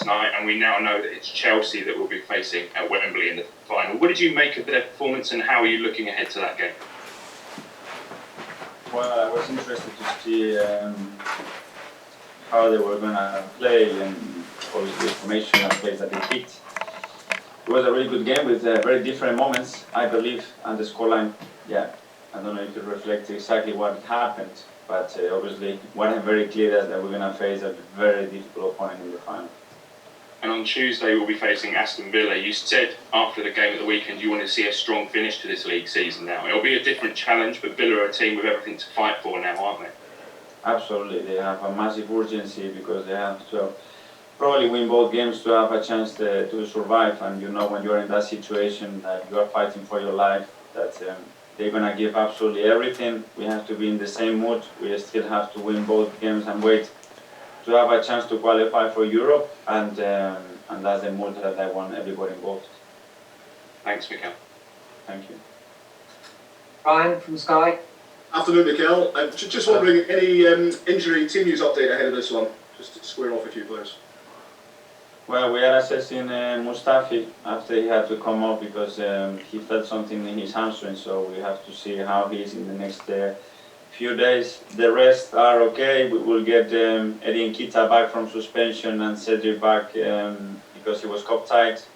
night, and we now know that it's Chelsea that we'll be facing at Wembley in the final. What did you make of their performance, and how are you looking ahead to that game? Well, I was interested to see how they were going to play, and obviously the formation and plays that they picked. It was a really good game with very different moments, I believe, and the scoreline, yeah, I don't know if it reflects exactly what happened, but obviously what I'm very clear is that we're going to face a very difficult opponent in the final. And on Tuesday we'll be facing Aston Villa. You said after the game at the weekend you wanted to see a strong finish to this league season now. It'll be a different challenge, but Villa are a team with everything to fight for now, aren't they? Absolutely, they have a massive urgency because they have to probably win both games to have a chance to survive. And you know, when you're in that situation, that you are fighting for your life, that they're going to give absolutely everything. We have to be in the same mood. We still have to win both games and wait to have a chance to qualify for Europe, and that's the mood that I want everybody involved. Thanks, Mikel. Thank you. Ryan from Sky. Afternoon, Mikel. Just wondering, any injury team news update ahead of this one? Just to square off a few players. Well, we are assessing Mustafi after he had to come off because he felt something in his hamstring, so we have to see how he is in the next few days. The rest are okay. We will get Eddie Nketiah back from suspension and Cedric back because he was cup tight.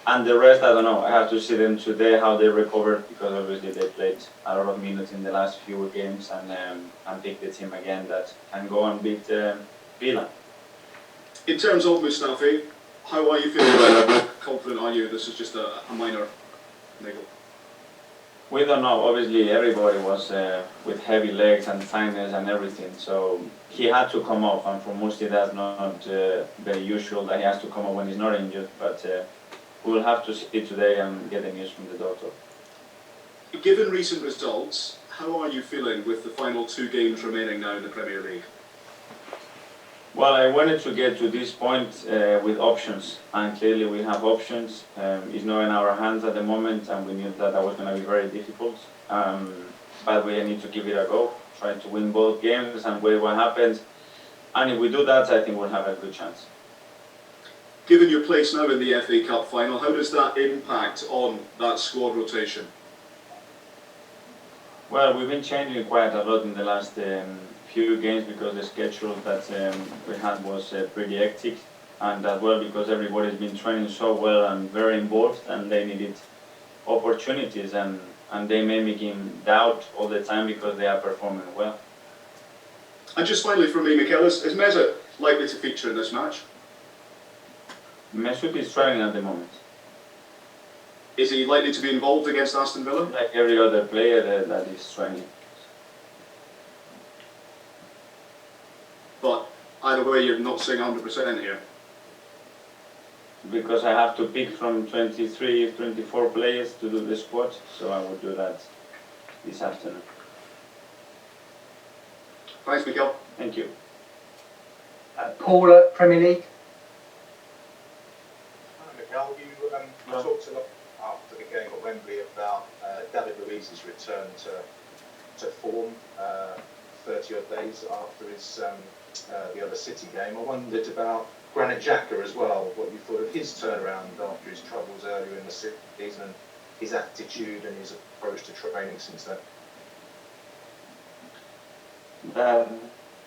And the rest, I don't know. I have to see them today how they recovered, because obviously they played a lot of minutes in the last few games and pick the team again that can go and beat Villa. In terms of Mustafi, how are you feeling? How confident are you this is just a minor niggle? We don't know. Obviously, everybody was with heavy legs and tightness and everything. So he had to come off, and for Musti, that's not very usual that he has to come off when he's not injured. But we'll have to see today and get the news from the doctor. Given recent results, how are you feeling with the final 2 games remaining now in the Premier League? Well, I wanted to get to this point with options, and clearly we have options. It's not in our hands at the moment, and we knew that was going to be very difficult. But we need to give it a go, try to win both games and wait what happens. And if we do that, I think we'll have a good chance. Given your place now in the FA Cup final, how does that impact on that squad rotation? Well, we've been changing quite a lot in the last few games because the schedule that we had was pretty hectic, and as well because everybody's been training so well and very involved, and they needed opportunities, and they may make him doubt all the time because they are performing well. And just finally from me, Mikel, is Mesut likely to feature in this match? Mesut is training at the moment. Is he likely to be involved against Aston Villa? Like every other player that is training. But either way, you're not saying 100% here. Because I have to pick from 23, 24 players to do the squad, so I will do that this afternoon. Thanks, Mikel. Thank you. Paul at Premier League. Hi, Mikel. You talked a lot after the game at Wembley about David Luiz's return to form 30 odd days after his the other City game. I wondered about Granit Xhaka as well, what you thought of his turnaround after his troubles earlier in the season, and his attitude and his approach to training since then.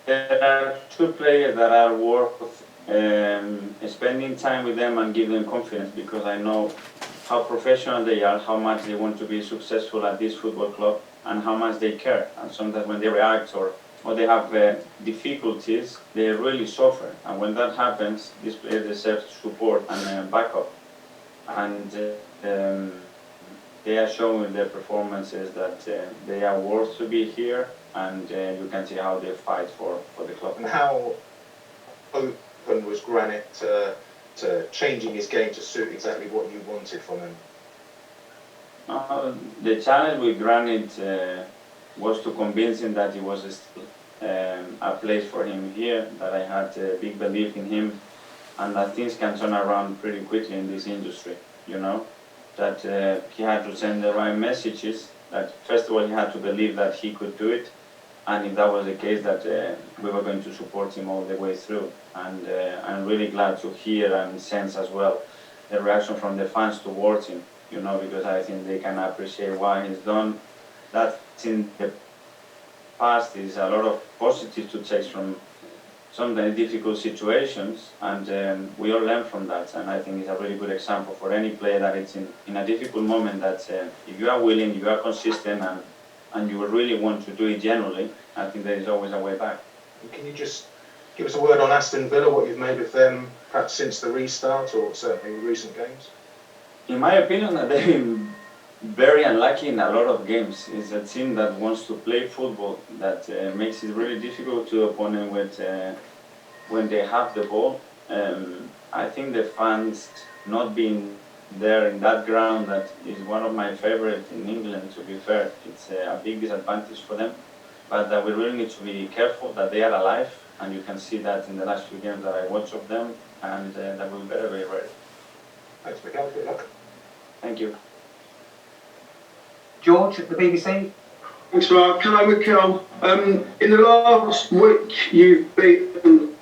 There are 2 players that are worth spending time with them and give them confidence, because I know how professional they are, how much they want to be successful at this football club, and how much they care. And sometimes when they react or they have difficulties, they really suffer. And when that happens, these players deserve support and backup. And they are showing with their performances that they are worth to be here, and you can see how they fight for the club. And how open was Granit to changing his game to suit exactly what you wanted from him? The challenge with Granit was to convince him that it was still a place for him here, that I had a big belief in him, and that things can turn around pretty quickly in this industry, you know, that he had to send the right messages, that first of all he had to believe that he could do it, and if that was the case, that we were going to support him all the way through. And I'm really glad to hear and sense as well the reaction from the fans towards him, because I think they can appreciate what he's done. That in the past is a lot of positive to take from sometimes difficult situations, and we all learn from that. And I think it's a really good example for any player that it's in a difficult moment, that if you are willing, you are consistent, and you really want to do it genuinely, I think there is always a way back. Can you just give us a word on Aston Villa, what you've made of them, perhaps since the restart or certainly in recent games? In my opinion, they've been very unlucky in a lot of games. It's a team that wants to play football that makes it really difficult to opponent when they have the ball. I think the fans not being there in that ground, that is one of my favorites in England, to be fair. It's a big disadvantage for them, but we really need to be careful that they are alive, and you can see that in the last few games that I watched of them, and that we're very, very ready. Thanks, Mikel. Good luck. Thank you. George at the BBC. Thanks, Mark. Hello, Mikel. In the last week, you've beaten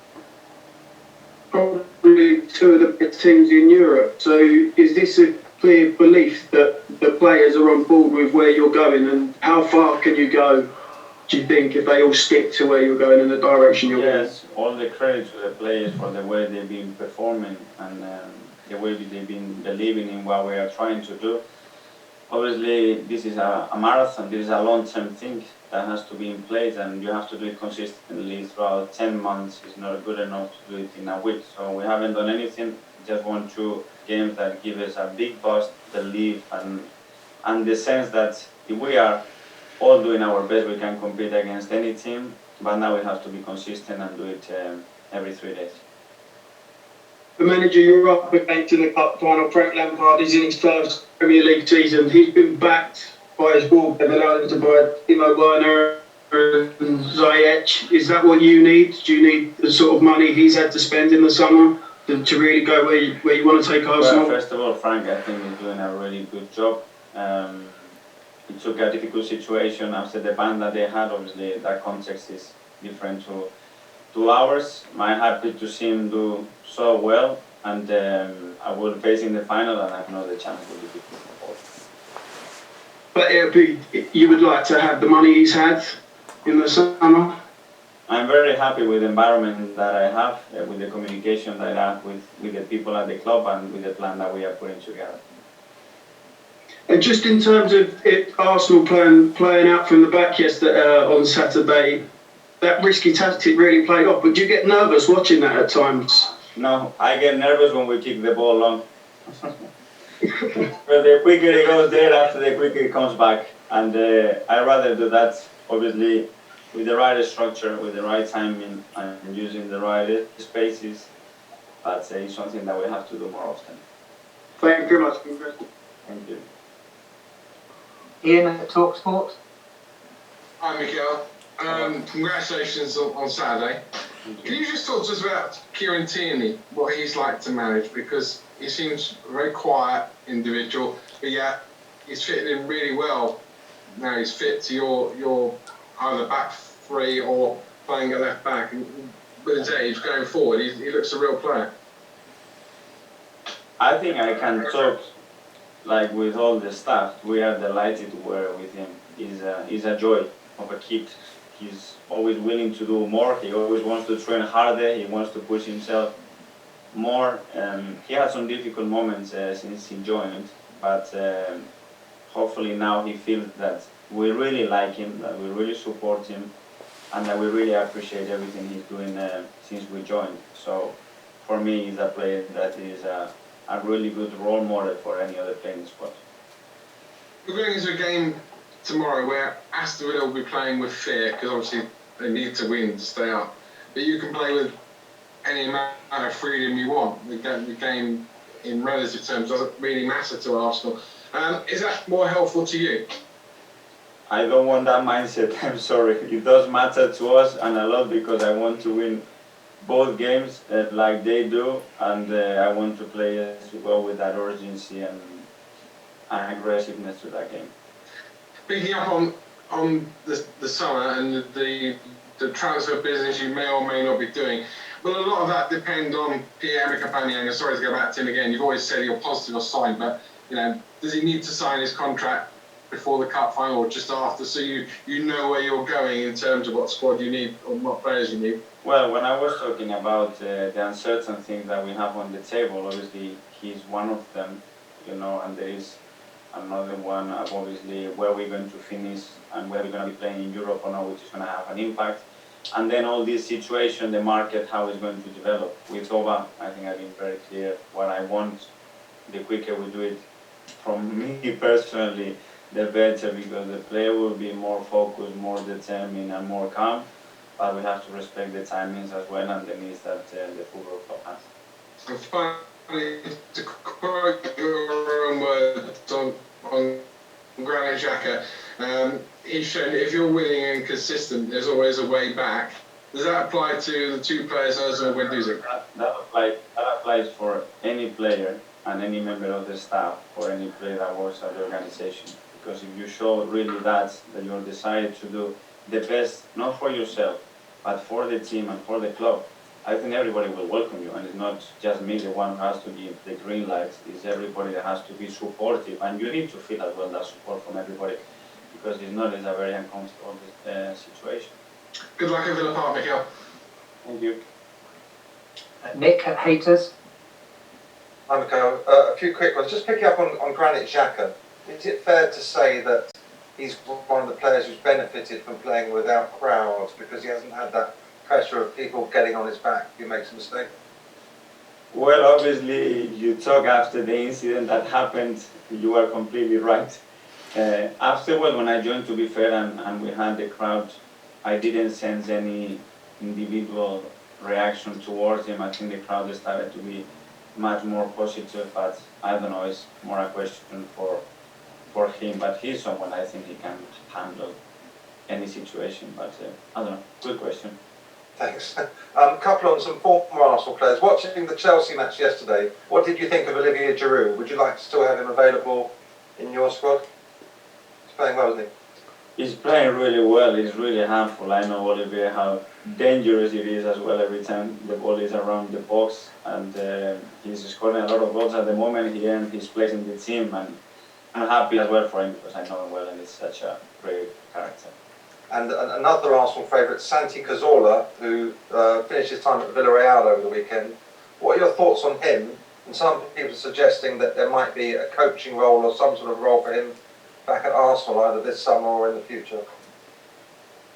probably two of the best teams in Europe. So is this a clear belief that the players are on board with where you're going, and how far can you go, do you think, if they all stick to where you're going and the direction you're going? Yes, all the credit to the players for the way they've been performing, and the way they've been believing in what we are trying to do. Obviously, this is a marathon, this is a long-term thing that has to be in place, and you have to do it consistently throughout 10 months. It's not good enough to do it in a week. So we haven't done anything, just won 2 games that give us a big boost, belief, and the sense that if we are all doing our best, we can compete against any team, but now we have to be consistent and do it every 3 days. The manager you're up against in the cup final, Frank Lampard, is in his first Premier League season. He's been backed by his board, they've allowed him to buy Timo Werner and Ziyech. Is that what you need? Do you need the sort of money he's had to spend in the summer to really go where you want to take Arsenal? Well, first of all, Frank, I think, is doing a really good job. He took a difficult situation after the ban that they had. Obviously, that context is different to ours. I'm happy to see him do so well, and I will face in the final, and I know the chance will be big. But you would like to have the money he's had in the summer? I'm very happy with the environment that I have, with the communication that I have with the people at the club, and with the plan that we are putting together. And just in terms of Arsenal playing out from the back yesterday on Saturday, that risky tactic really played off. But do you get nervous watching that at times? No, I get nervous when we kick the ball long. But the quicker it goes there, after the quicker it comes back. And I'd rather do that, obviously, with the right structure, with the right timing, and using the right spaces. But it's something that we have to do more often. Thank you very much. Congrats. Thank you. Ian at TalkSport. Hi, Mikel. Congratulations on Saturday. Can you just talk to us about Kieran Tierney, what he's like to manage? Because he seems a very quiet individual, but yet he's fitting in really well. Now he's fit to your either back three or playing at left back. And with his age going forward, he looks a real player. I think I can talk like with all the staff. We are delighted to work with him. He's a joy of a kid. He's always willing to do more. He always wants to train harder. He wants to push himself more. He had some difficult moments since he joined, but hopefully now he feels that we really like him, that we really support him, and that we really appreciate everything he's doing since we joined. So for me, he's a player that is a really good role model for any other player in the squad. We're going into a game tomorrow where Aston Villa will be playing with fear, because obviously they need to win to stay up. But you can play with any amount of freedom you want. The game in relative terms doesn't really matter to Arsenal. Is that more helpful to you? I don't want that mindset, I'm sorry. It does matter to us and a lot, because I want to win both games like they do, and I want to play to go with that urgency and aggressiveness to that game. Picking up on on the summer and the transfer business you may or may not be doing. But a lot of that depends on Pierre-Emerick Aubameyang. Sorry to go back to him again. You've always said you're positive or sign, but does he need to sign his contract before the cup final or just after, so you know where you're going in terms of what squad you need or what players you need? Well, when I was talking about the uncertain things that we have on the table, obviously he's one of them, and there is another one, obviously, where we're going to finish and where we're going to be playing in Europe or not, which is going to have an impact. And then all this situation, the market, how it's going to develop. With Oba, I think I've been very clear what I want. The quicker we do it, from me personally, the better, because the player will be more focused, more determined, and more calm. But we have to respect the timings as well and the needs that the football club has. So finally, to quote your own words on Granit Xhaka, he's shown that if you're winning and consistent, there's always a way back. Does that apply to the two players, Ozil and Guendouzi? That applies for any player and any member of the staff or any player that works at the organization. Because if you show really that you're decided to do the best, not for yourself, but for the team and for the club, I think everybody will welcome you. And it's not just me, the one who has to give the green lights. It's everybody that has to be supportive. And you need to feel as well that support from everybody, because it's a very uncomfortable situation. Good luck at Villa Park, Mikel. Thank you. Nick at Haters. Hi, Mikel. A few quick ones. Just picking up on Granit Xhaka. Is it fair to say that he's one of the players who's benefited from playing without crowds because he hasn't had that pressure of people getting on his back if he makes a mistake? Well, obviously, you talk after the incident that happened. You are completely right. Afterward, when I joined, to be fair, and we had the crowd, I didn't sense any individual reaction towards him. I think the crowd started to be much more positive, but I don't know, it's more a question for him. But he's someone I think he can handle any situation. But I don't know, good question. Thanks. Couple on some former Arsenal players. Watching the Chelsea match yesterday, what did you think of Olivier Giroud? Would you like to still have him available in your squad? He's playing well, isn't he? He's playing really well. He's really handful. I know Olivier how dangerous it is as well every time the ball is around the box, and he's scoring a lot of goals at the moment. He earned his place in the team, and I'm happy as well for him because I know him well, and he's such a great character. And another Arsenal favourite, Santi Cazorla, who finished his time at Villarreal over the weekend. What are your thoughts on him? And some people are suggesting that there might be a coaching role or some sort of role for him back at Arsenal, either this summer or in the future.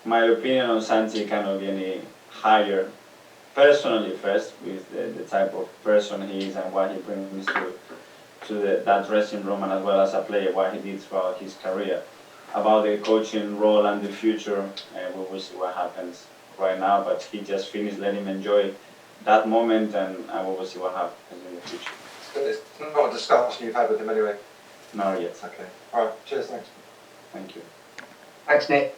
My opinion on Santi cannot be any higher. Personally, first, with the type of person he is and what he brings to that dressing room, and as well as a player, what he did throughout his career. About the coaching role and the future, we will see what happens right now, but he just finished. Let him enjoy that moment, and we will see what happens in the future. It's not a discussion you've had with him anyway? Not yet. Okay. All right. Cheers. Thanks. Thank you. Thanks, Nick.